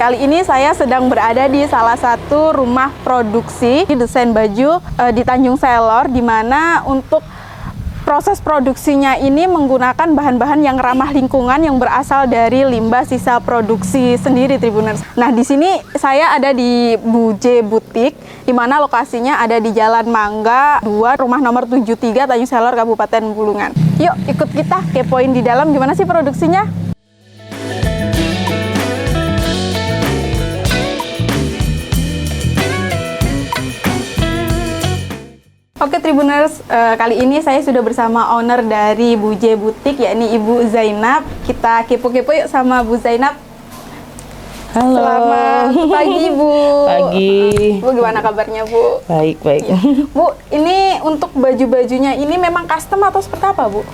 kali ini saya sedang berada di salah satu rumah produksi desain baju di Tanjung Selor, di mana untuk proses produksinya ini menggunakan bahan-bahan yang ramah lingkungan yang berasal dari limbah sisa produksi sendiri, Tribuners. Nah, di sini saya ada di Buje Butik, di mana lokasinya ada di Jalan Mangga 2, rumah nomor 73, Tanjung Selor, Kabupaten Bulungan. Yuk, ikut kita kepoin di dalam gimana sih produksinya. Oke Tribuners, kali ini saya sudah bersama owner dari Buje Butik, yakni Ibu Zainab. Kita kepo-kepo yuk sama Bu Zainab. Halo. Selamat pagi Bu. Pagi. Bu, gimana kabarnya Bu? Baik. Ya. Bu, ini untuk baju-bajunya ini memang custom atau seperti apa Bu?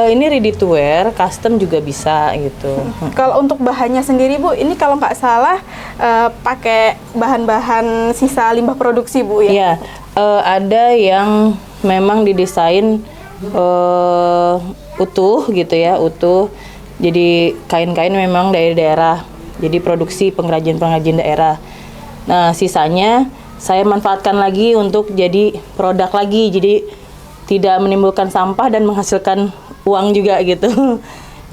Ini ready to wear, custom juga bisa gitu. Kalau untuk bahannya sendiri Bu, ini kalau nggak salah pakai bahan-bahan sisa limbah produksi Bu ya? Iya, ada yang memang didesain utuh gitu ya, utuh. Jadi kain-kain memang dari daerah, jadi produksi pengrajin-pengrajin daerah. Nah, sisanya saya manfaatkan lagi untuk jadi produk lagi, jadi tidak menimbulkan sampah dan menghasilkan uang juga gitu.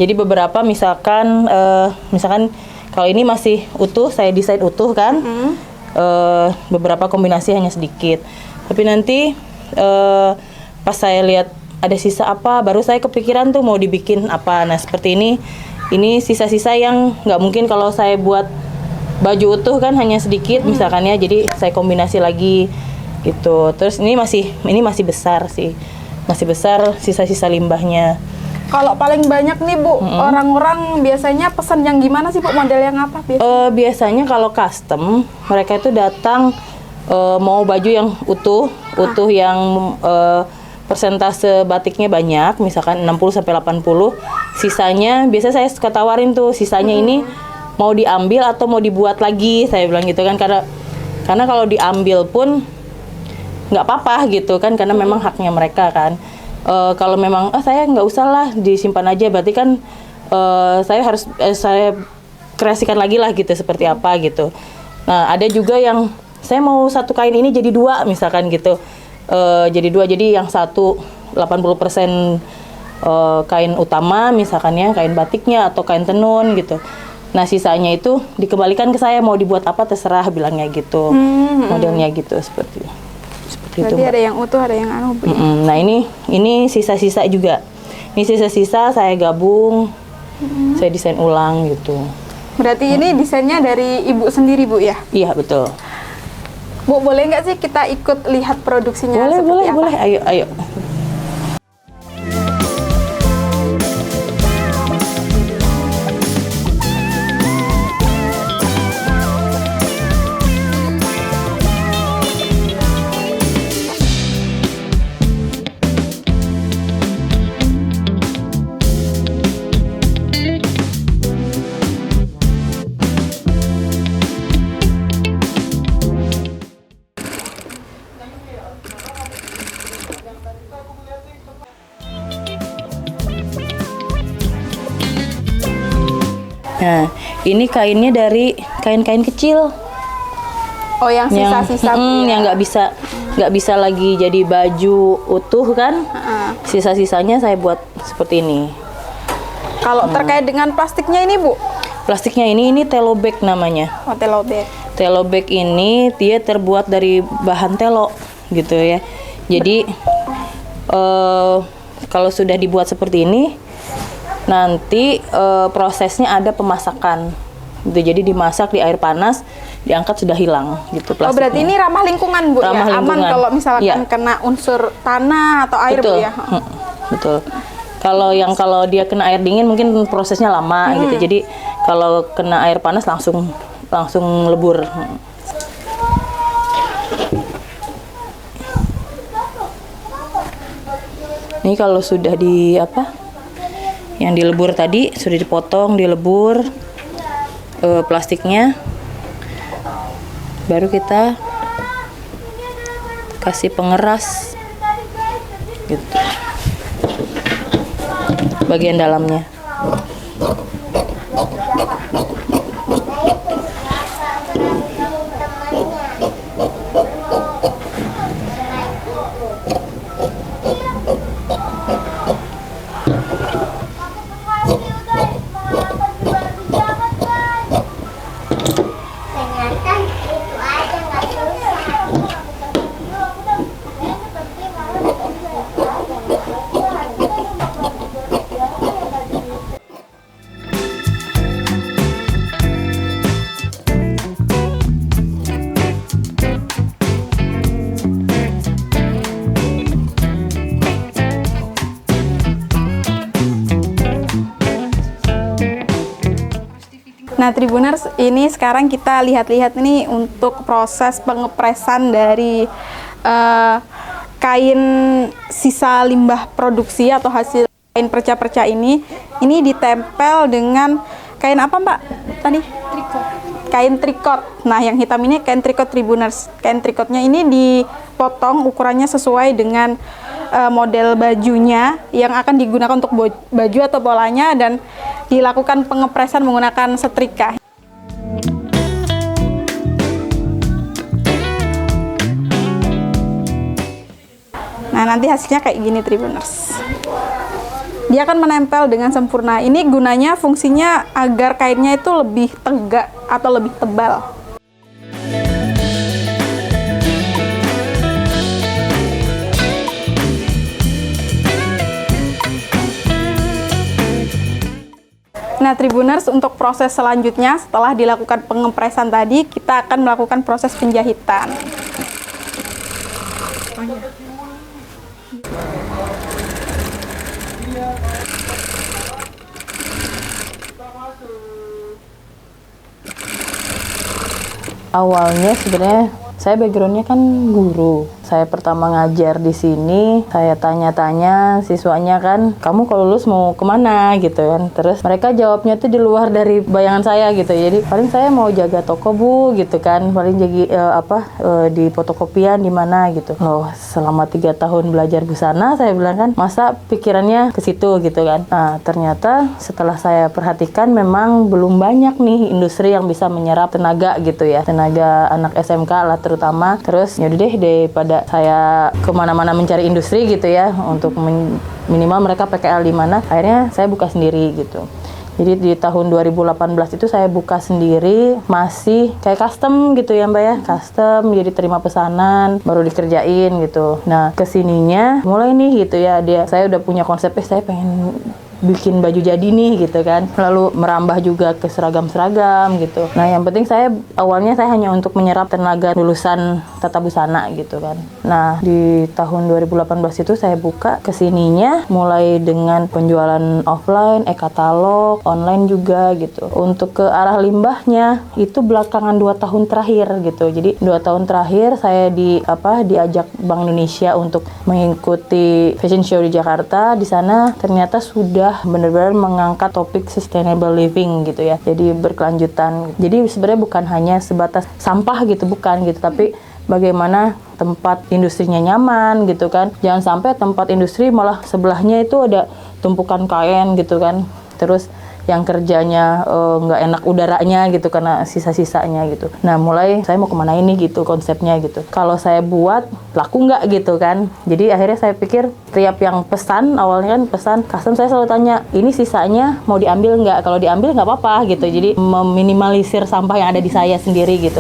Jadi beberapa misalkan kalau ini masih utuh, saya desain utuh kan, beberapa kombinasi hanya sedikit. Tapi nanti pas saya lihat ada sisa apa, baru saya kepikiran tuh mau dibikin apa. Nah seperti ini sisa-sisa yang nggak mungkin kalau saya buat baju utuh kan hanya sedikit misalkan ya, jadi saya kombinasi lagi gitu. Terus ini masih besar sih, masih besar sisa-sisa limbahnya. Kalau paling banyak nih Bu, orang-orang biasanya pesan yang gimana sih Bu, model yang apa biasanya? Biasanya kalau custom mereka itu datang mau baju yang utuh yang persentase batiknya banyak, misalkan 60-80, sisanya biasa saya suka tawarin tuh, sisanya ini mau diambil atau mau dibuat lagi, saya bilang gitu kan, karena kalau diambil pun nggak apa-apa gitu kan, karena memang haknya mereka kan. Kalau memang saya nggak usah lah, disimpan aja, berarti kan saya kreasikan lagi lah gitu, seperti apa gitu. Nah ada juga yang saya mau satu kain ini jadi dua misalkan gitu, jadi yang satu 80% kain utama misalkan ya, kain batiknya atau kain tenun gitu. Nah sisanya itu dikembalikan ke saya, mau dibuat apa terserah bilangnya gitu, modelnya gitu seperti itu. Berarti ada yang utuh, ada yang anu Bu. Nah ini sisa-sisa juga, ini sisa-sisa saya gabung, saya desain ulang gitu. Berarti ini desainnya dari Ibu sendiri Bu ya? Iya betul. Bu, boleh nggak sih kita ikut lihat produksinya Boleh, seperti apa? Ayo. Nah, ini kainnya dari kain-kain kecil. Oh, yang sisa-sisa yang nggak bisa lagi jadi baju utuh kan? Sisa-sisanya saya buat seperti ini. Kalau terkait dengan plastiknya ini Bu? Plastiknya ini telo bag namanya. Oh, telo bag. Telo bag ini dia terbuat dari bahan telo gitu ya. Jadi kalau sudah dibuat seperti ini, nanti prosesnya ada pemasakan gitu. Jadi dimasak di air panas, diangkat sudah hilang gitu plastiknya. Oh, berarti ini ramah lingkungan Bu, ramah ya? lingkungan. Aman kalau misalkan ya. kena unsur tanah atau air Betul. Bu ya? Betul. Kalau dia kena air dingin mungkin prosesnya lama gitu. Jadi kalau kena air panas langsung lebur. Ini kalau sudah yang dilebur tadi sudah dipotong, dilebur plastiknya, baru kita kasih pengeras gitu bagian dalamnya. Ternyata itu aja nggak susah. Nah, Tribuners, ini sekarang kita lihat-lihat nih untuk proses pengepresan dari kain sisa limbah produksi atau hasil kain perca-perca ini. Ini ditempel dengan kain apa, Mbak? Tadi? Trikot. Kain trikot. Nah, yang hitam ini kain trikot, Tribuners. Kain trikotnya ini dipotong ukurannya sesuai dengan model bajunya yang akan digunakan untuk baju atau polanya, dan dilakukan pengepresan menggunakan setrika. Nah, nanti hasilnya kayak gini, Tribuners. Dia akan menempel dengan sempurna. Ini gunanya, fungsinya agar kainnya itu lebih tegak atau lebih tebal. Nah, Tribuners, untuk proses selanjutnya setelah dilakukan pengepresan tadi, kita akan melakukan proses penjahitan. Awalnya sebenarnya saya backgroundnya kan guru. Saya pertama ngajar di sini, saya tanya-tanya siswanya kan, kamu kalau lulus mau kemana gitu kan. Terus mereka jawabnya tuh di luar dari bayangan saya gitu. Jadi paling saya mau jaga toko bu gitu kan, paling jadi di fotokopian di mana gitu. Loh, selama 3 tahun belajar busana, saya bilang kan, masa pikirannya ke situ gitu kan. Nah, ternyata setelah saya perhatikan memang belum banyak nih industri yang bisa menyerap tenaga gitu ya, tenaga anak SMK lah terutama. Terus yaudah deh, daripada saya kemana-mana mencari industri gitu ya, untuk minimal mereka PKL di mana, akhirnya saya buka sendiri gitu. Jadi di tahun 2018 itu saya buka sendiri, masih kayak custom gitu ya Mbak ya, custom, jadi terima pesanan baru dikerjain gitu. Nah, kesininya mulai nih gitu ya, saya udah punya konsep, saya pengen bikin baju jadi nih gitu kan, lalu merambah juga ke seragam-seragam gitu. Nah, yang penting awalnya saya hanya untuk menyerap tenaga lulusan tata busana gitu kan. Nah, di tahun 2018 itu saya buka kesininya mulai dengan penjualan offline, e-katalog, online juga gitu. Untuk ke arah limbahnya itu belakangan 2 tahun terakhir gitu. Jadi 2 tahun terakhir saya diajak Bank Indonesia untuk mengikuti fashion show di Jakarta. Di sana ternyata sudah benar-benar mengangkat topik sustainable living gitu ya. Jadi berkelanjutan. Jadi sebenarnya bukan hanya sebatas sampah gitu, bukan gitu, tapi bagaimana tempat industrinya nyaman gitu kan. Jangan sampai tempat industri malah sebelahnya itu ada tumpukan kain gitu kan. Terus yang kerjanya nggak enak udaranya gitu karena sisa-sisanya gitu. Nah, mulai saya mau kemana ini gitu konsepnya gitu. Kalau saya buat laku nggak gitu kan. Jadi akhirnya saya pikir tiap yang pesan, awalnya kan pesan custom, saya selalu tanya, ini sisanya mau diambil nggak? Kalau diambil nggak apa-apa gitu. Jadi meminimalisir sampah yang ada di saya sendiri gitu.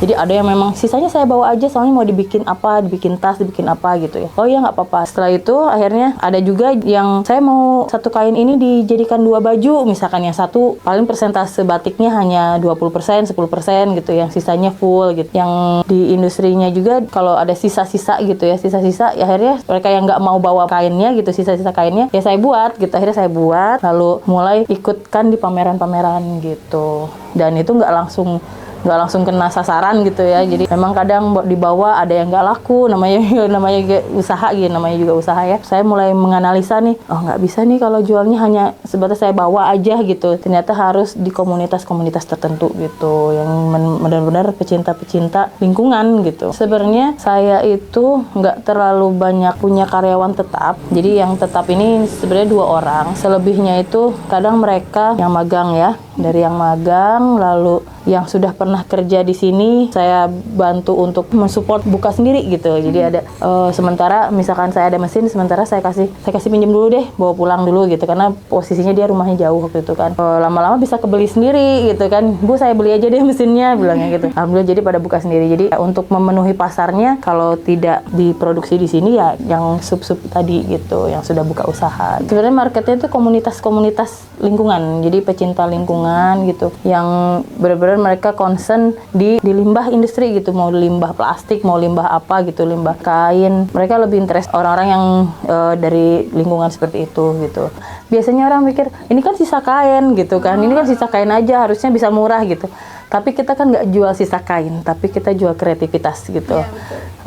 Jadi ada yang memang sisanya saya bawa aja, soalnya mau dibikin apa, dibikin tas, dibikin apa gitu ya. Oh iya nggak apa-apa. Setelah itu akhirnya ada juga yang saya mau satu kain ini dijadikan 2 baju. Misalkan yang satu paling persentase batiknya hanya 20%, 10% gitu. Yang sisanya full gitu. Yang di industrinya juga kalau ada sisa-sisa gitu ya, sisa-sisa ya akhirnya mereka yang nggak mau bawa kainnya gitu, sisa-sisa kainnya ya saya buat gitu. Akhirnya saya buat, lalu mulai ikutkan di pameran-pameran gitu. Dan itu nggak langsung kena sasaran gitu ya. Jadi memang kadang dibawa ada yang nggak laku, namanya usaha gitu, namanya juga usaha ya. Saya mulai menganalisa nih, oh nggak bisa nih kalau jualnya hanya sebatas saya bawa aja gitu. Ternyata harus di komunitas-komunitas tertentu gitu, yang benar-benar pecinta-pecinta lingkungan gitu. Sebenarnya saya itu nggak terlalu banyak punya karyawan tetap. Jadi yang tetap ini sebenarnya 2 orang. Selebihnya itu kadang mereka yang magang ya, dari yang magang lalu yang sudah pernah kerja di sini saya bantu untuk mensupport buka sendiri gitu. Jadi ada sementara misalkan saya ada mesin, sementara saya kasih pinjam dulu deh, bawa pulang dulu gitu, karena posisinya dia rumahnya jauh waktu itu kan. Lama-lama bisa kebeli sendiri gitu kan, Bu saya beli aja deh mesinnya, bilangnya gitu. Alhamdulillah jadi pada buka sendiri. Jadi untuk memenuhi pasarnya, kalau tidak diproduksi di sini ya yang sub-sub tadi gitu, yang sudah buka usaha. Sebenarnya marketnya itu komunitas-komunitas lingkungan, jadi pecinta lingkungan gitu, yang benar-benar mereka concern di limbah industri gitu, mau limbah plastik, mau limbah apa gitu, limbah kain. Mereka lebih interest orang-orang yang dari lingkungan seperti itu gitu. Biasanya orang mikir ini kan sisa kain gitu kan, ini kan sisa kain aja harusnya bisa murah gitu. Tapi kita kan nggak jual sisa kain, tapi kita jual kreativitas gitu.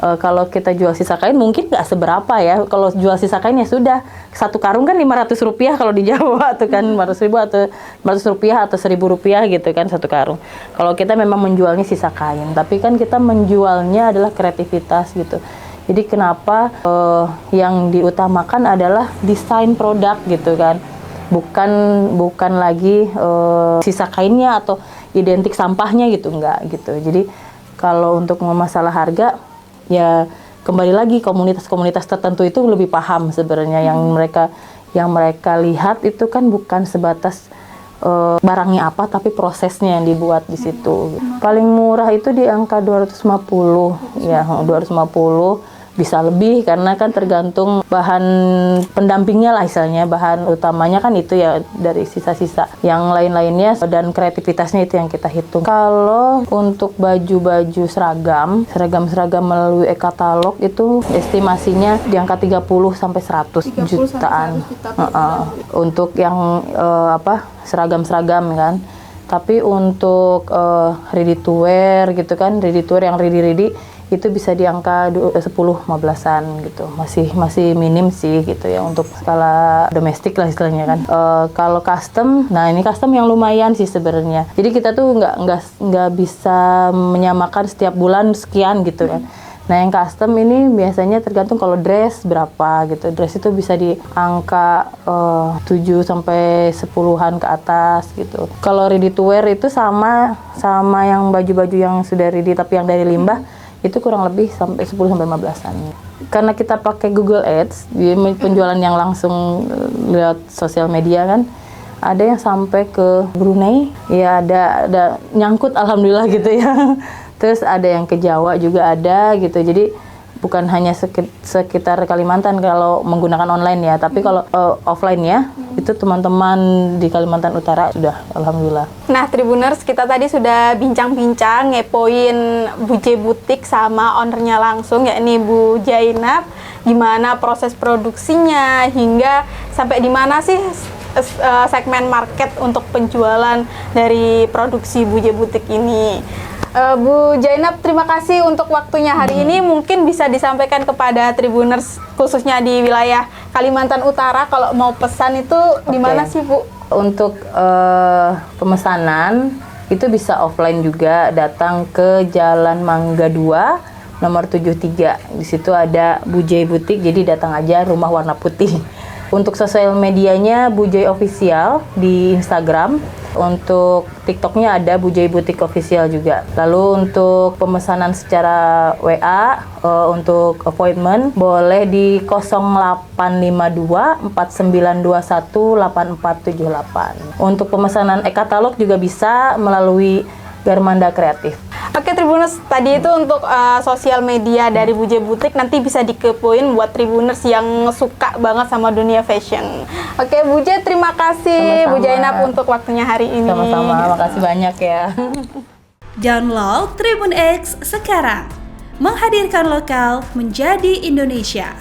Kalau kita jual sisa kain mungkin nggak seberapa ya. Kalau jual sisa kain ya sudah, satu karung kan Rp500 kalau di Jawa tuh kan, Rp500.000 atau Rp500 atau Rp1.000 gitu kan satu karung. Kalau kita memang menjualnya sisa kain, tapi kan kita menjualnya adalah kreativitas gitu. Jadi kenapa yang diutamakan adalah desain produk gitu kan, bukan lagi sisa kainnya atau identik sampahnya gitu, enggak gitu. Jadi kalau untuk masalah harga ya kembali lagi komunitas-komunitas tertentu itu lebih paham sebenarnya. Yang mereka lihat itu kan bukan sebatas barangnya apa, tapi prosesnya yang dibuat di situ. Paling murah itu di angka 250 ya, 250 bisa lebih karena kan tergantung bahan pendampingnya lah, istilahnya bahan utamanya kan itu ya dari sisa-sisa, yang lain-lainnya dan kreativitasnya itu yang kita hitung. Kalau untuk baju-baju seragam melalui e-katalog itu estimasinya di angka 30 sampai 100 jutaan. Untuk yang seragam-seragam kan. Tapi untuk ready to wear gitu kan, ready to wear yang ready itu bisa di angka 10-15an gitu, masih minim sih gitu ya untuk skala domestik lah istilahnya kan. Kalau custom, nah ini custom yang lumayan sih sebenarnya. Jadi kita tuh nggak bisa menyamakan setiap bulan sekian gitu kan. Nah yang custom ini biasanya tergantung, kalau dress berapa gitu. Dress itu bisa di angka 7 sampai 10-an ke atas gitu. Kalau ready to wear itu sama yang baju-baju yang sudah ready tapi yang dari limbah itu kurang lebih sampai 10 sampai 15-an. Karena kita pakai Google Ads, penjualan yang langsung lewat sosial media kan, ada yang sampai ke Brunei, ya ada nyangkut alhamdulillah gitu ya. Terus ada yang ke Jawa juga ada gitu. Jadi bukan hanya sekitar Kalimantan kalau menggunakan online ya, tapi kalau offline ya, itu teman-teman di Kalimantan Utara sudah alhamdulillah. Nah Tribuners, kita tadi sudah bincang-bincang ngepoin Bujay Butik sama ownernya langsung, yakni Bu Jainab, gimana proses produksinya hingga sampai di mana sih segmen market untuk penjualan dari produksi Bujay Butik ini. Bu Jainab, terima kasih untuk waktunya hari ini. Mungkin bisa disampaikan kepada Tribuners khususnya di wilayah Kalimantan Utara, kalau mau pesan itu di mana sih Bu? Untuk pemesanan itu bisa offline juga, datang ke Jalan Mangga 2 nomor 73. Di situ ada Bujay Butik, jadi datang aja, rumah warna putih. Untuk sosial medianya Bujay Official di Instagram. Untuk TikToknya ada Bujay Butik Official juga. Lalu untuk pemesanan secara WA, untuk appointment boleh di 0852 4921 8478. Untuk pemesanan e-katalog juga bisa melalui Garmanda Kreatif. Oke Tribuners, tadi itu untuk sosial media dari Bujay Butik, nanti bisa dikepoin buat Tribuners yang suka banget sama dunia fashion. Oke Bujay, terima kasih. Sama-sama. Bu Jainab untuk waktunya hari ini. Sama-sama, makasih banyak ya. Download Tribun X sekarang, menghadirkan lokal menjadi Indonesia.